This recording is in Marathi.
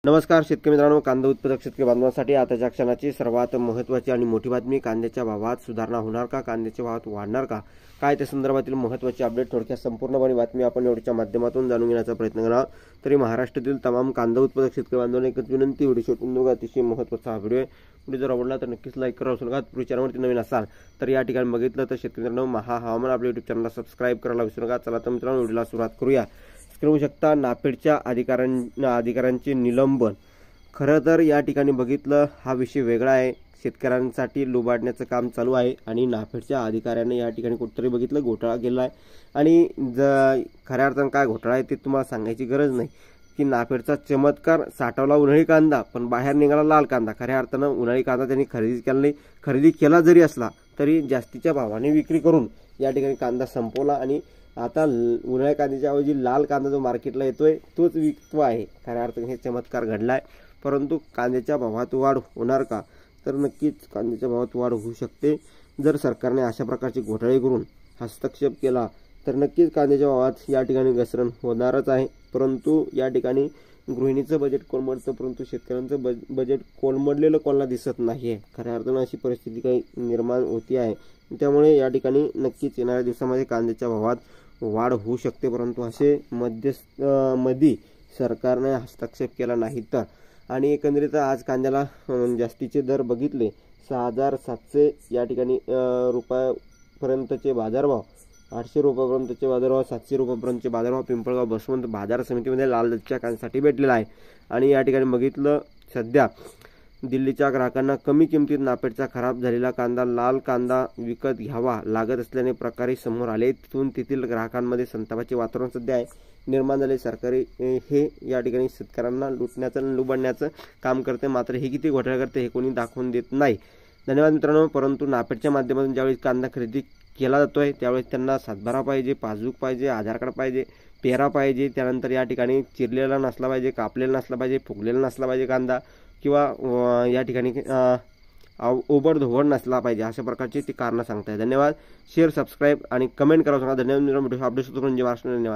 नमस्कार शेतकरी मित्रांनो, कांदा उत्पादक शेतकरी बांधवांसाठी आताच्या क्षणाची सर्वात महत्त्वाची आणि मोठी बातमी। कांद्याच्या भावात सुधारणा होणार का, कांद्याच्या भावात वाढणार का, काय त्या संदर्भातील महत्त्वाची अपडेट थोडक्यात संपूर्णपणे बातमी आपण एवढीच्या माध्यमातून जाणून घेण्याचा प्रयत्न करणार। तरी महाराष्ट्रातील तमाम कांदा उत्पादक शेतकरी बांधवांना एकच विनंती, व्हिडिओ शेवटून बघा, अतिशय महत्त्वाचा हा व्हिडिओ आहे। व्हिडिओ जर आवडला तर नक्कीच लाईक करा। असं पुढे चॅनलवरती नवीन असाल तर या ठिकाणी बघितलं तर शेतकरी मित्रांनो, महा हवामान आपल्या YouTube चॅनलला सबस्क्राइब करायला विसरू नका। चला तर मित्रांनो, व्हिडिओला सुरुवात करूया। करू शकता नाफेडच्या अधिकाऱ्यांचे निलंबन। खरं तर या ठिकाणी बघितलं हा विषय वेगळा आहे। शेतकऱ्यांसाठी लुबाडण्याचं काम चालू आहे आणि नाफेडच्या अधिकाऱ्याने या ठिकाणी कुठेतरी बघितलं घोटाळा केला आहे। आणि खऱ्या अर्थानं काय घोटाळा आहे ते तुम्हाला सांगायची गरज नाही की नाफेडचा चमत्कार साठवला उन्हाळी कांदा पण बाहेर निघाला लाल कांदा। खऱ्या अर्थानं उन्हाळी कांदा त्यांनी खरेदी केला नाही, खरेदी केला जरी असला तरी जास्तीच्या भावाने विक्री करून या ठिकाणी कांदा संपवला आणि आता उन्हाळी कांद्याच्या ऐवजी लाल कांदा जो मार्केटला येतोय तोच विकतो आहे। खऱ्या अर्थाने हे चमत्कार घडलाय। परंतु कांद्याच्या भावात वाढ होणार का, तर नक्कीच कांद्याच्या भावात वाढ होऊ शकते। जर सरकारने अशा प्रकारचे घोटाळे करून हस्तक्षेप केला तर नक्कीच कांद्याच्या भावात या ठिकाणी घसरण होणारच आहे। परंतु या ठिकाणी गृहिणीचं बजेट कोलमडतं, परंतु शेतकऱ्यांचं बजेट कोलमडलेलं कोणाला दिसत नाहीये। खऱ्या अर्थानं अशी परिस्थिती काही निर्माण होती आहे। त्यामुळे या ठिकाणी नक्कीच येणाऱ्या दिवसामध्ये कांद्याच्या भावात वाढ होऊ शकते। परंतु असे मध्ये सरकारने हस्तक्षेप केला नाही तर। आणि एकंदरीत आज कांद्याला जास्तीचे दर बघितले 6700 या ठिकाणी रुपयापर्यंतचे बाजारभाव, 800 रुपयापर्यंतचे बाजारभाव, 700 रुपयापर्यंतचे बाजारभाव पिंपळगाव बसवंत बाजार समितीमध्ये लाल दर्जाच्या कांद्यासाठी भेटलेला आहे। आणि या ठिकाणी बघितलं सध्या दिल्लीच्या ग्राहकांना कमी किमतीत नाफेडचा खराब झालेला कांदा लाल कांदा विकत घ्यावा लागत असल्याने प्रकारे समोर आले। तिथून तेथील ग्राहकांमध्ये संतापाचे वातावरण सध्या आहे निर्माण झाले। सरकारी हे या ठिकाणी शेतकऱ्यांना लुटण्याचं लुबाडण्याचं काम करते, मात्र हे किती घोटाळा करते हे कोणी दाखवून देत नाही। धन्यवाद मित्रांनो। परंतु नाफेडच्या माध्यमातून ज्यावेळेस कांदा खरेदी केला जातोय त्यावेळेस त्यांना सातबारा पाहिजे, पासबुक पाहिजे, आधार कार्ड पाहिजे, पेरा पाहिजे, त्यानंतर या ठिकाणी चिरलेला नसला पाहिजे, कापलेला नसला पाहिजे, फुगलेला नसला पाहिजे कांदा, किंवा या ठिकाणी ओबडधोबड नसला पाहिजे। अशा प्रकारची ती कारणं सांगताय। धन्यवाद। शेअर, सबस्क्राईब आणि कमेंट करा। धन्यवाद मित्रांनो। व्हिडिओ अपडेट होतो म्हणजे धन्यवाद।